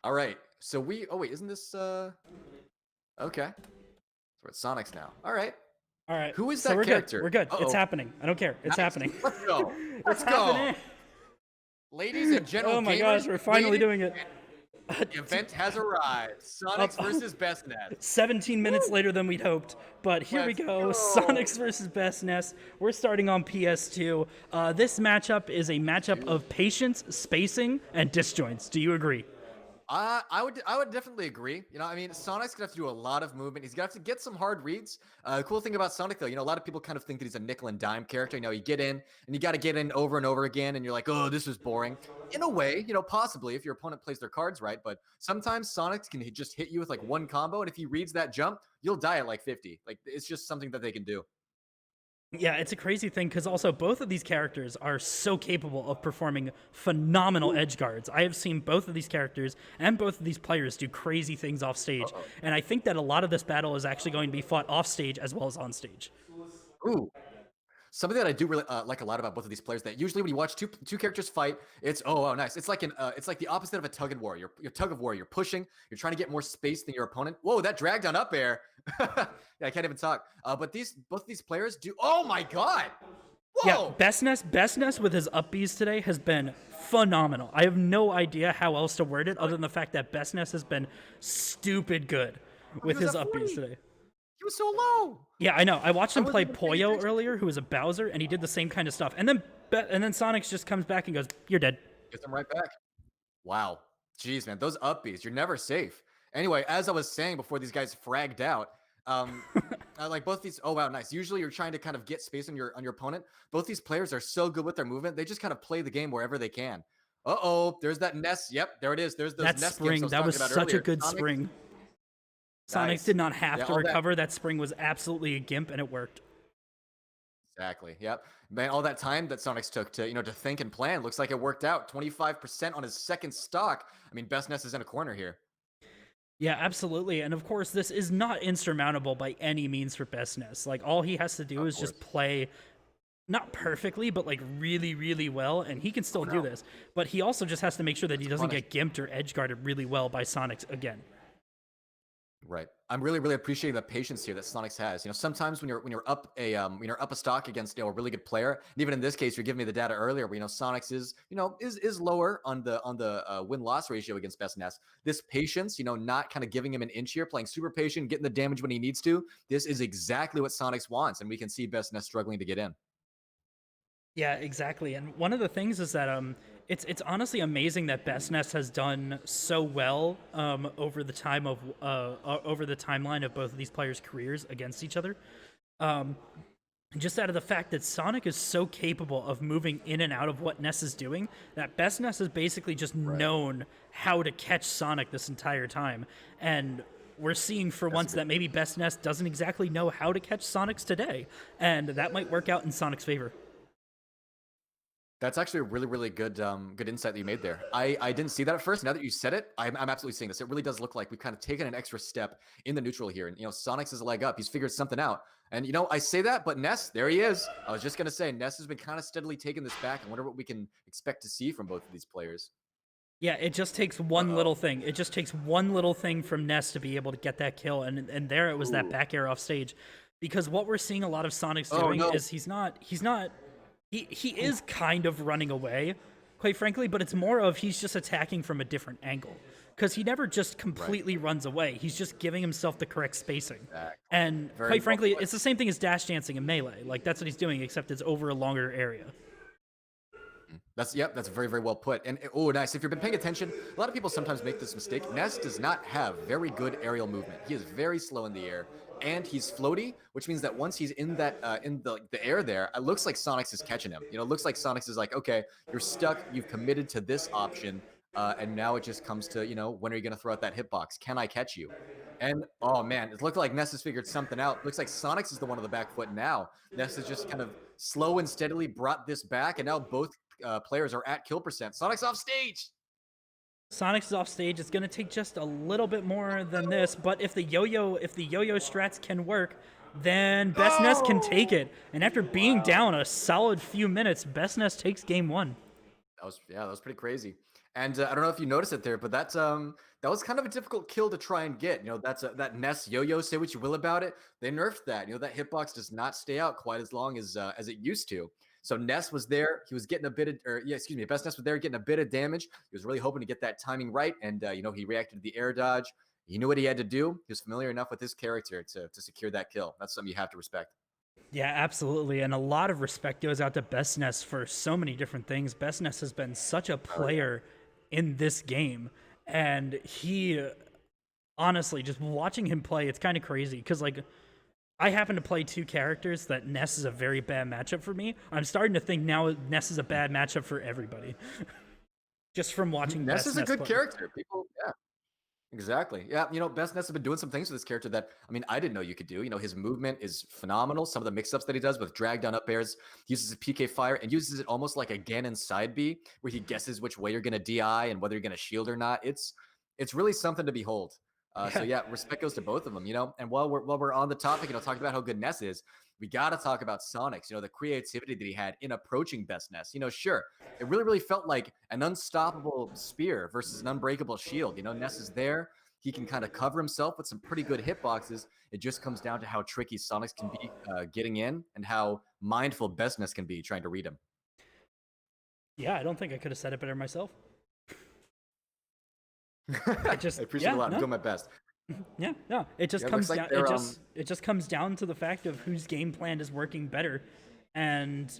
All right. So oh wait, isn't this okay. So we're at Sonix now. All right. All right, Who is so that we're good. character? We're good. It's Uh-oh. happening. I don't care. It's Nice. happening. Let's go. It's Let's go. happening. Ladies and general Oh my gamers, gosh, we're you've finally waited, doing it. and the event has arrived. Up Sonix versus Bestness. 17 minutes Woo! later than we'd hoped, but here we Let's go. go. Sonix versus Bestness. We're starting on PS2. This matchup is a matchup of patience, spacing, and disjoints. Do you agree? I would definitely agree. I mean, Sonic's gonna have to do a lot of movement. He's gonna have to get some hard reads. The cool thing about Sonic, though, a lot of people kind of think that he's a nickel and dime character. You get in and you got to get in over and over again, and you're like, oh, this is boring. In a way, possibly if your opponent plays their cards right. But sometimes Sonic can just hit you with like one combo, and if he reads that jump, you'll die at like 50. Like it's just something that they can do. Yeah, it's a crazy thing because also both of these characters are so capable of performing phenomenal edge guards. I have seen both of these characters and both of these players do crazy things off stage, and I think that a lot of this battle is actually going to be fought off stage as well as on stage. Ooh, something that I do really like a lot about both of these players, that usually when you watch two characters fight, it's oh nice. It's like the opposite of a tug and war. You're tug of war. You're pushing. You're trying to get more space than your opponent. Whoa, that drag down up air. Yeah, I can't even talk. But both of these players do. Oh my god. Yeah, Whoa. Bestness with his up Bs today has been phenomenal. I have no idea how else to word it other than the fact that Bestness has been stupid good He with was his at up 40. Bs today. He was so low. Yeah, I know. I watched him wasn't play even paying Poyo attention. earlier, who was a Bowser, and he did the same kind of stuff. And then Sonix just comes back and goes, "You're dead." Gets him right back. Wow. Jeez, man, those up Bs, you're never safe. Anyway, as I was saying before these guys fragged out, um, like both these. Oh wow, nice. Usually you're trying to kind of get space on your opponent. Both these players are so good with their movement. They just kind of play the game wherever they can. Uh-oh, there's that Ness. Yep, there it is. There's those That Ness gifts I spring, was that was talking about such a earlier. good Sonic, spring. Sonix nice. did not have Yeah, to all that. recover. That spring was absolutely a gimp, and it worked. Exactly. Yep. Man, all that time that Sonix took to, to think and plan, looks like it worked out. 25% on his second stock. I mean, Best Ness is in a corner here. Yeah, absolutely. And of course, this is not insurmountable by any means for Bestness. Like, all he has to do Of is just course. play not perfectly, but like really, really well, and he can still do no. this. But he also just has to make sure that he doesn't Punish. get gimped or edge guarded really well by Sonix again. Right. I'm really, really appreciating the patience here that Sonix has. Sometimes when you're up a stock against a really good player, and even in this case, you're giving me the data earlier where Sonix is lower on the win loss ratio against Best Ness. This patience, not kind of giving him an inch here, playing super patient, getting the damage when he needs to. This is exactly what Sonix wants, and we can see Best Ness struggling to get in. Yeah, exactly. And one of the things is that it's honestly amazing that Bestness has done so well over the over the timeline of both of these players' careers against each other. Just out of the fact that Sonic is so capable of moving in and out of what Ness is doing, that Bestness has basically just known how to catch Sonic this entire time. And we're seeing for once that maybe Bestness doesn't exactly know how to catch Sonics today, and that might work out in Sonic's favor. That's actually a really, really good insight that you made there. I didn't see that at first. Now that you said it, I'm absolutely seeing this. It really does look like we've kind of taken an extra step in the neutral here. And, Sonix is a leg up. He's figured something out. And, I say that, but Ness, there he is. I was just going to say, Ness has been kind of steadily taking this back. I wonder what we can expect to see from both of these players. Yeah, it just takes one little thing. It just takes one little thing from Ness to be able to get that kill, and there it was that back air off stage. Because what we're seeing a lot of Sonic's doing is he is kind of running away, quite frankly, but it's more of he's just attacking from a different angle. Because he never just completely runs away. He's just giving himself the correct spacing. Exactly. And Very quite well frankly, put. it's the same thing as dash dancing in Melee. Like, that's what he's doing, except it's over a longer area. That's very, very well put. And oh, nice. If you've been paying attention, a lot of people sometimes make this mistake. Ness does not have very good aerial movement. He is very slow in the air, and he's floaty, which means that once he's in the air there, it looks like Sonix is catching him. It looks like Sonix is like, okay, you're stuck. You've committed to this option, and now it just comes to when are you going to throw out that hitbox? Can I catch you? And oh man, it looked like Ness has figured something out. Looks like Sonix is the one on the back foot now. Ness has just kind of slow and steadily brought this back, and now both players are at kill percent. Sonic's off stage. Sonix is off stage. It's going to take just a little bit more than this, but if the yo-yo strats can work, then Bestness can take it. And after being down a solid few minutes, Bestness takes game one. That was pretty crazy. And I don't know if you noticed it there, but that was kind of a difficult kill to try and get. That's that Ness yo-yo. Say what you will about it, they nerfed that. That hitbox does not stay out quite as long as it used to. So Ness was there. He was getting a bit of, or yeah, excuse me, Bestness was there getting a bit of damage. He was really hoping to get that timing right, and he reacted to the air dodge. He knew what he had to do. He was familiar enough with his character to secure that kill. That's something you have to respect. Yeah, absolutely. And a lot of respect goes out to Bestness for so many different things. Bestness has been such a Oh yeah. player in this game. And he, honestly, just watching him play, it's kind of crazy. Because, like, I happen to play two characters that Ness is a very bad matchup for me. I'm starting to think now Ness is a bad matchup for everybody. Just from watching Ness is a Bestness good play. character. People, yeah. Exactly. Yeah. Bestness has been doing some things with this character that, I mean, I didn't know you could do. His movement is phenomenal. Some of the mix ups that he does with drag down up airs, he uses a PK fire and uses it almost like a Ganon side B, where he guesses which way you're going to DI and whether you're going to shield or not. It's really something to behold. So Yeah. yeah, respect goes to both of them. And while we're on the topic, talking about how good Ness is, we got to talk about Sonix. The creativity that he had in approaching Bestness. Sure, it really, really felt like an unstoppable spear versus an unbreakable shield. Ness is there. He can kind of cover himself with some pretty good hitboxes. It just comes down to how tricky Sonix can be getting in and how mindful Bestness can be trying to read him. Yeah, I don't think I could have said it better myself. I It just, appreciate it yeah, a lot. I'm no, doing my best. yeah, no. It just Yeah, it comes looks like down. they're It just comes down to the fact of whose game plan is working better, and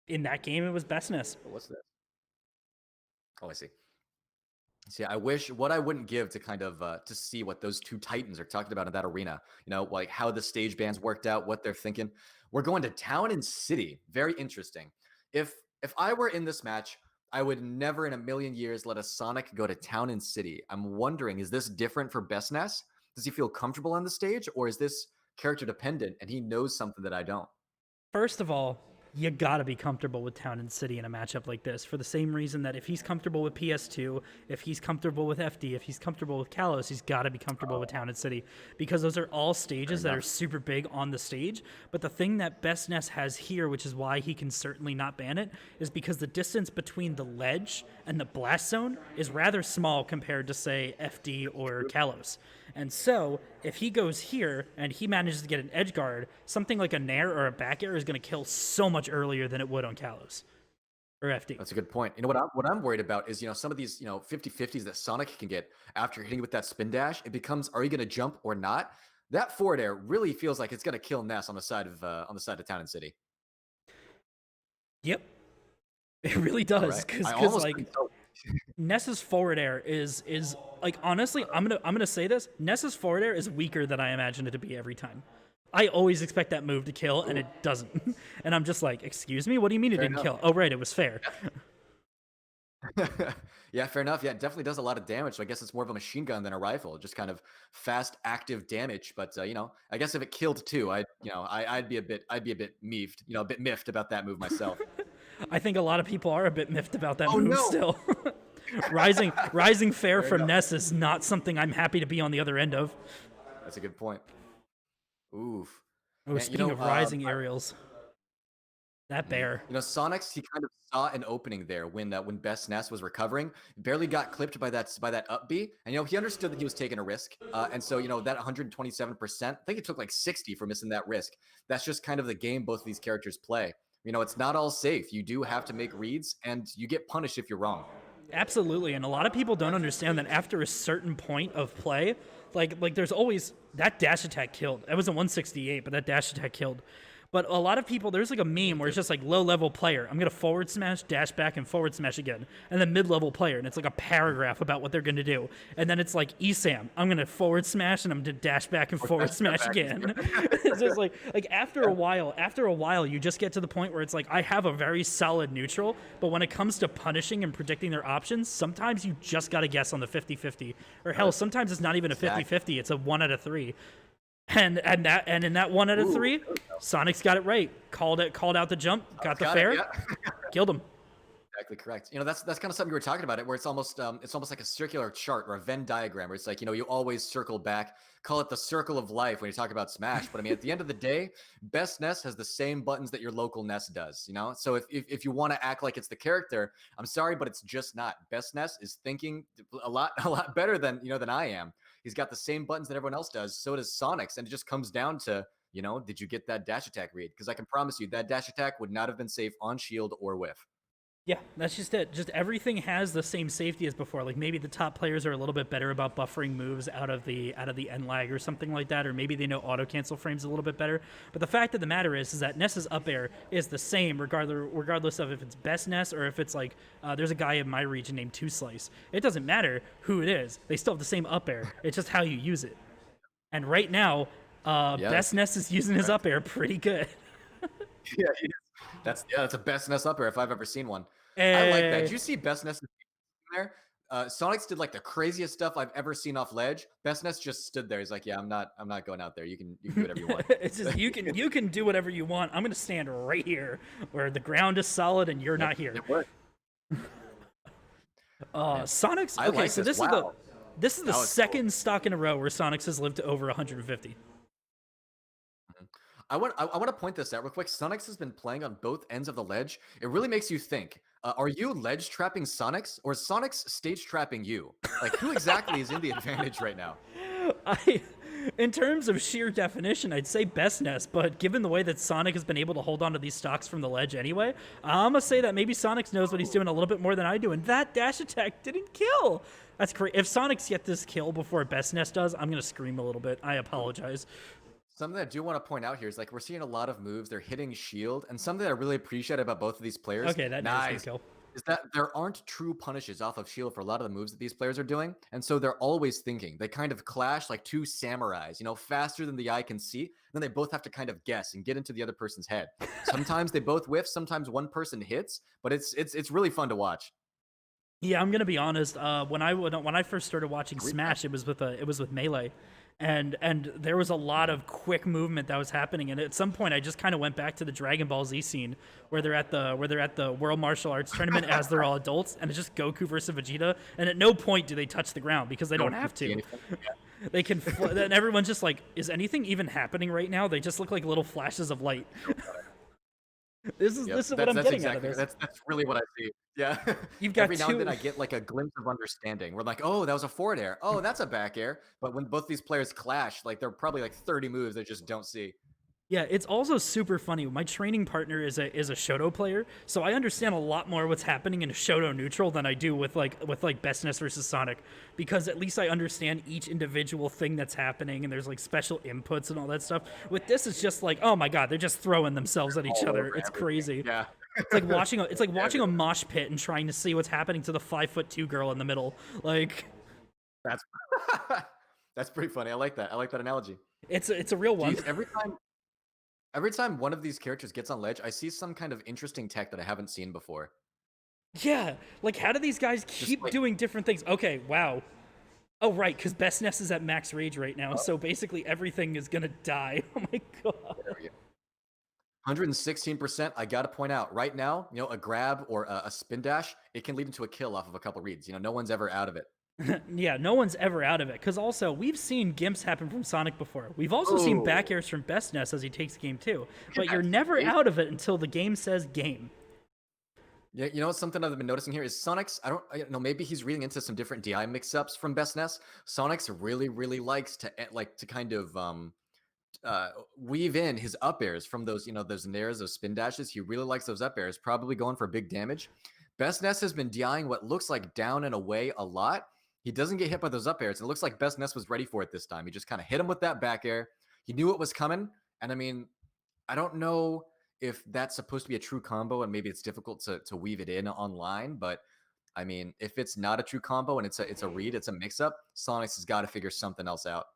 in that game, it was Bestness. what's this? Oh, I see. See, I wish what I wouldn't give to kind of to see what those two titans are talking about in that arena. Like how the stage bands worked out, what they're thinking. We're going to Town and City. Very interesting. If I were in this match, I would never in a million years let a Sonic go to Town and City. I'm wondering, is this different for Bestness? Does he feel comfortable on the stage, or is this character dependent and he knows something that I don't? First of all, you gotta be comfortable with Town and City in a matchup like this for the same reason that if he's comfortable with PS2, if he's comfortable with FD, if he's comfortable with Kalos, he's gotta be comfortable with Town and City because those are all stages that are super big on the stage. But the thing that Bestness has here, which is why he can certainly not ban it, is because the distance between the ledge and the blast zone is rather small compared to, say, FD or Kalos. And so, if he goes here and he manages to get an edge guard, something like a Nair or a back air is going to kill so much earlier than it would on Kalos or FD. That's a good point. What I'm worried about is some of these 50-50s that Sonic can get after hitting with that spin dash. It becomes, are you going to jump or not? That forward air really feels like it's going to kill Ness on the side of Town and City. Yep, it really All does right, I because almost like couldn't tell. Ness's forward air is like honestly, I'm gonna say this. Ness's forward air is weaker than I imagined it to be every time. I always expect that move to kill, and it doesn't. And I'm just like, excuse me, what do you mean it Fair didn't enough. kill? Oh right, it was fair. Yeah, fair enough. Yeah, it definitely does a lot of damage. So I guess it's more of a machine gun than a rifle, just kind of fast, active damage. But I guess if it killed too, I'd be a bit miffed, a bit miffed about that move myself. I think a lot of people are a bit miffed about that Oh move no! still. Rising fair Fair from enough. Ness is not something I'm happy to be on the other end of. That's a good point. Oof. Oh, And speaking of rising aerials, that bear. Sonix, he kind of saw an opening there when Bestness was recovering, barely got clipped by that up B, and he understood that he was taking a risk, and so that 127%, I think it took like 60 for missing that risk. That's just kind of the game both of these characters play. It's not all safe. You do have to make reads, and you get punished if you're wrong. Absolutely, and a lot of people don't understand that after a certain point of play, like there's always that dash attack killed. That was a 168, but that dash attack killed. But a lot of people, there's like a meme where it's just like low level player. I'm gonna forward smash, dash back, and forward smash again, and then mid level player, and it's like a paragraph about what they're gonna do, and then it's like ESAM. I'm gonna forward smash and I'm gonna dash back and forward smash again. It's just like after a while, you just get to the point where it's like I have a very solid neutral, but when it comes to punishing and predicting their options, sometimes you just gotta guess on the 50-50, or hell, sometimes it's not even a 50-50. It's a 1 out of 3. And in that 1 out of 3, Sonic's got it right. Called out the jump, got the fair, Yeah. killed him. exactly correct. That's kind of something you were talking about it, where it's almost like a circular chart or a Venn diagram, where it's like you always circle back, call it the circle of life when you talk about Smash. But I mean, at the end of the day, Best Ness has the same buttons that your local Ness does. So if you want to act like it's the character, I'm sorry, but it's just not. Best Ness is thinking a lot better than I am. He's got the same buttons that everyone else does. So does Sonix, and it just comes down to did you get that dash attack read? Because I can promise you that dash attack would not have been safe on shield or whiff. Yeah, that's just it. Just everything has the same safety as before. Like maybe the top players are a little bit better about buffering moves out of the end lag or something like that, or maybe they know auto cancel frames a little bit better. But the fact of the matter is that Ness's up air is the same regardless of if it's Best Ness or if it's like there's a guy in my region named Two Slice. It doesn't matter who it is. They still have the same up air. It's just how you use it. And right now, Yes, Best Ness is using his correct. up air pretty good. Yeah, he is. That's a Best Ness up air if I've ever seen one. I like that. Did Eh, you see Best Ness there? Sonix did like the craziest stuff I've ever seen off ledge. Best Ness just stood there. He's like, "Yeah, I'm not going out there. You can do whatever you want." it's just you can do whatever you want. I'm gonna stand right here where the ground is solid and you're Yep, not here. it worked. Man, Sonic's I okay. like So this. Wow, this is the that was cool. second stock in a row where Sonic's has lived to over 150. Mhm. I want to point this out real quick. Sonix has been playing on both ends of the ledge. It really makes you think. Are you ledge trapping Sonix, or is Sonix stage trapping you? Like, who exactly is in the advantage right now? I, in terms of sheer definition, I'd say Bestness, but given the way that Sonic has been able to hold on to these stocks from the ledge anyway, I'm gonna say that maybe Sonic knows what he's doing a little bit more than I do, and that dash attack didn't kill. That's great. If Sonic's get this kill before Bestness does, I'm gonna scream a little bit. I apologize. Something I do want to point out here is like we're seeing a lot of moves. They're hitting shield, and something that I really appreciate about both of these players, Okay, that Ness did nice, kill. is that there aren't true punishes off of shield for a lot of the moves that these players are doing, and so they're always thinking. They kind of clash like two samurais, faster than the eye can see. Then they both have to kind of guess and get into the other person's head. Sometimes they both whiff, sometimes one person hits, but it's really fun to watch. Yeah, I'm gonna be honest. When I first started watching Great. Smash, it was with Melee, and there was a lot of quick movement that was happening. And at some point, I just kind of went back to the Dragon Ball Z scene where they're at the World Martial Arts Tournament as they're all adults, and it's just Goku versus Vegeta. And at no point do they touch the ground because they don't have See to. anything. They can. And everyone's just like, is anything even happening right now? They just look like little flashes of light. This is Yep, this is what that's I'm that's getting out of exactly this. that's really what I see. Yeah. You've got Every now and then two. I get like a glimpse of understanding. We're like, oh, that was a forward air. Oh, that's a back air. But when both these players clash, like there are probably like 30 moves they just don't see. Yeah, it's also super funny. My training partner is a Shoto player, so I understand a lot more what's happening in Shoto neutral than I do with Bestness versus Sonic, because at least I understand each individual thing that's happening, and there's like special inputs and all that stuff. With this, it's just like, oh my god, they're just throwing themselves at each All other. over It's everything. crazy. Yeah. It's like watching a mosh pit and trying to see what's happening to the 5'2" girl in the middle. Like That's that's pretty funny. I like that. I like that analogy. it's a real one. Geez, every time one of these characters gets on ledge, I see some kind of interesting tech that I haven't seen before. Yeah, like how do these guys Just keep like, doing different things? Okay, wow. Oh right, because Bestness is at max rage right now, oh, so basically everything is gonna die. Oh my god. there we go. 116%. I got to point out right now, a grab or a spin dash, it can lead into a kill off of a couple reads. No one's ever out of it. Yeah, no one's ever out of it. Because also we've seen gimps happen from Sonic before. We've also seen back Oh, airs from Bestness as he takes game too. But you're that's never crazy. out of it until the game says game. Yeah, something I've been noticing here is Sonix. I don't know, maybe he's reading into some different DI mix-ups from Bestness. Sonix really, really likes to kind of weave in his up airs from those nairs, those spin dashes. He really likes those up airs, probably going for big damage. Bestness has been DIing what looks like down and away a lot. He doesn't get hit by those up airs. And it looks like Bestness was ready for it this time. He just kind of hit him with that back air. He knew it was coming. And I mean, I don't know if that's supposed to be a true combo, and maybe it's difficult to weave it in online. But I mean, if it's not a true combo and it's a read, it's a mix up, Sonix has got to figure something else out.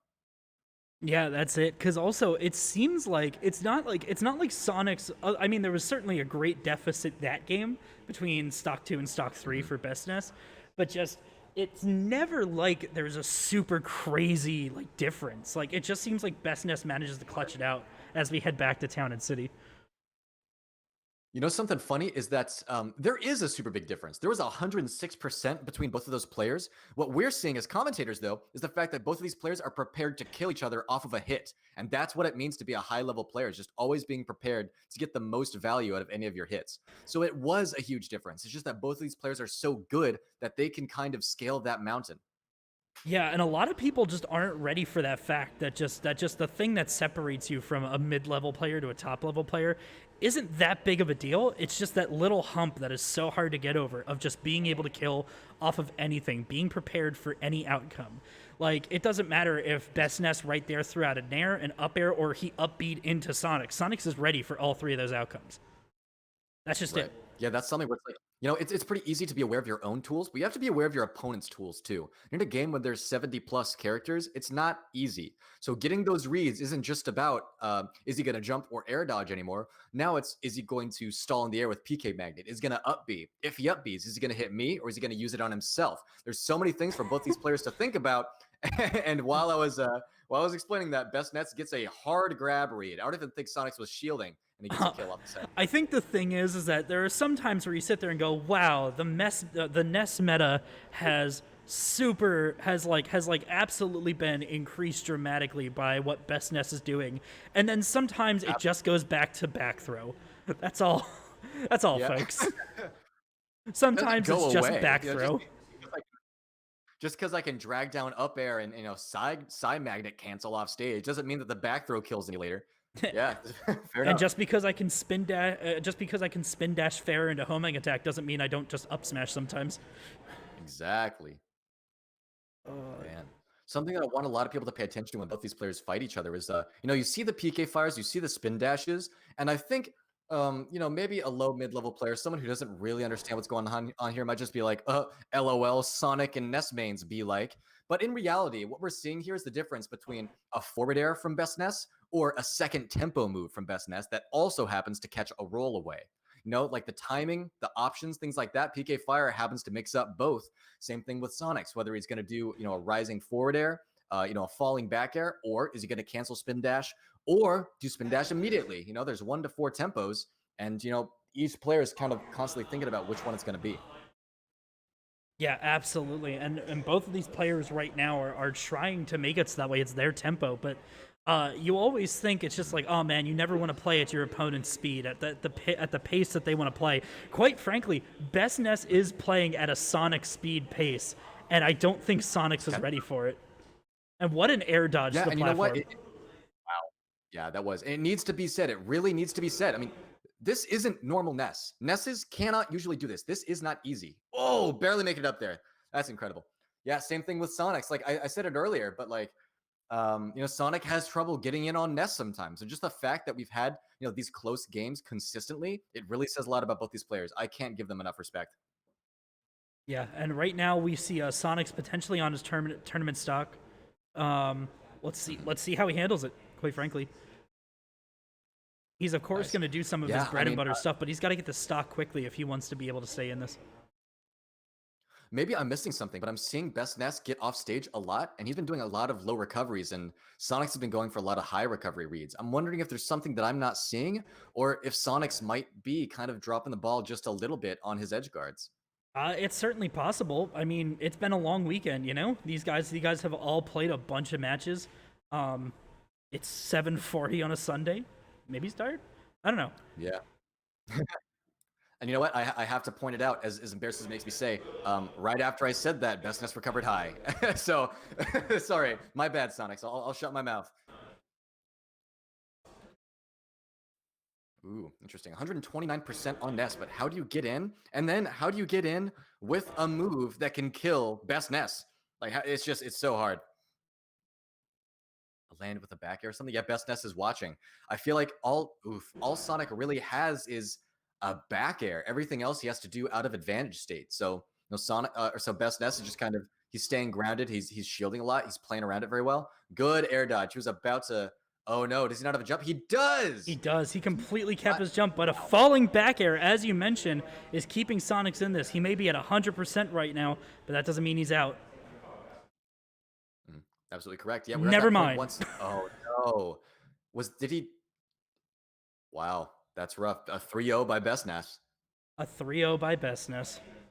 Yeah, that's it. Because also, it seems like it's not like Sonic's. I mean, there was certainly a great deficit that game between Stock 2 and Stock 3 Mhm. for Bestness, but just it's never like there's a super crazy like difference. Like it just seems like Bestness manages to clutch it out as we head back to town and city. You know, something funny is that there is a super big difference. There was 106% between both of those players. What we're seeing as commentators, though, is the fact that both of these players are prepared to kill each other off of a hit. And that's what it means to be a high level player, is just always being prepared to get the most value out of any of your hits. So it was a huge difference. It's just that both of these players are so good that they can kind of scale that mountain. Yeah, and a lot of people just aren't ready for that fact that just the thing that separates you from a mid-level player to a top-level player isn't that big of a deal. It's just that little hump that is so hard to get over of just being able to kill off of anything, being prepared for any outcome. Like, it doesn't matter if Bestness right there threw out a nair, an up air, or he upbeat into Sonix. Sonix is ready for all three of those outcomes. That's just Right. it. Yeah, that's something where it's like, it's pretty easy to be aware of your own tools, but you have to be aware of your opponent's tools too. In a game when there's 70 plus characters, it's not easy. So getting those reads isn't just about is he going to jump or air dodge anymore. Now it's, is he going to stall in the air with PK Magnet? Is he going to up B? If he up Bs, is he going to hit me or is he going to use it on himself? There's so many things for both these players to think about. And while I was explaining that, Bestness gets a hard grab read. I don't even think Sonix was shielding, and he gets a kill off the side. I think the thing is that there are some times where you sit there and go, "Wow, the Ness meta has absolutely been increased dramatically by what Best Ness is doing," and then sometimes it just goes back to back throw. That's all. That's all, Yeah. folks. It doesn't Sometimes go it's just away. back throw. Just because I can drag down up air and side magnet cancel off stage doesn't mean that the back throw kills any later. Yeah, fair And enough. just because I can spin dash fair into homing attack doesn't mean I don't just up smash sometimes. Exactly. Man. Something that I want a lot of people to pay attention to when both these players fight each other is, you see the PK fires, you see the spin dashes, and I think, maybe a low mid-level player, someone who doesn't really understand what's going on here might just be like, LOL, Sonic and Ness mains be like. But in reality, what we're seeing here is the difference between a forward air from Best Ness or a second tempo move from Best Ness that also happens to catch a roll away. Like the timing, the options, things like that. PK Fire happens to mix up both. Same thing with Sonix, whether he's going to do, a rising forward air, a falling back air, or is he going to cancel spin dash or do spin dash immediately? There's 1 to 4 tempos, and, each player is kind of constantly thinking about which one it's going to be. Yeah, absolutely. And both of these players right now are trying to make it so that way it's their tempo, but you always think it's just like, oh man, you never want to play at your opponent's speed at at the pace that they want to play. Quite frankly, Bestness is playing at a Sonic speed pace, and I don't think Sonix was ready for it. And what an air dodge to Yeah, the and you know what? platform. Wow. Yeah, that was. And it needs to be said. It really needs to be said. I mean, this isn't normal Ness. Nesses cannot usually do this. This is not easy. Oh, barely make it up there. That's incredible. Yeah, same thing with Sonix. Like I said it earlier, but like, Sonic has trouble getting in on Ness sometimes. And just the fact that we've had, these close games consistently, it really says a lot about both these players. I can't give them enough respect. Yeah, and right now we see Sonix potentially on his tournament stock. Um, let's see how he handles it. Quite frankly, he's of course Nice. going to do some of his Yeah, I bread and mean, butter stuff, but he's got to get the stock quickly if he wants to be able to stay in this. maybe I'm missing something, but I'm seeing Best Ness get off stage a lot, and he's been doing a lot of low recoveries, and Sonix has been going for a lot of high recovery reads. I'm wondering if there's something that I'm not seeing, or if Sonix might be kind of dropping the ball just a little bit on his edge guards. It's certainly possible. I mean, it's been a long weekend. These guys have all played a bunch of matches. Um, it's 7:40 on a Sunday. Maybe he's tired. I don't know. Yeah. And you know what? I have to point it out, as embarrassed as it makes me say, right after I said that, Best Ness recovered high. So, sorry, my bad, Sonic. So I'll shut my mouth. Ooh, interesting. 129% on Ness, but how do you get in? And then how do you get in with a move that can kill Best Ness? Like, it's so hard. Land with a back air or something. Yeah, Best Ness is watching. I feel like all Sonic really has is a back air. Everything else he has to do out of advantage state. So Best Ness is just kind of, he's staying grounded. He's shielding a lot. He's playing around it very well. Good air dodge. He was about to. Oh no, does he not have a jump? He does. He does. He completely kept his jump, but a falling back air, as you mentioned, is keeping Sonix in this. He may be at 100% right now, but that doesn't mean he's out. Absolutely correct. Yeah, Never we're at that point mind. once. Oh no, did he? Wow, That's rough. A 3-0 by Bestness. A 3-0 by Bestness.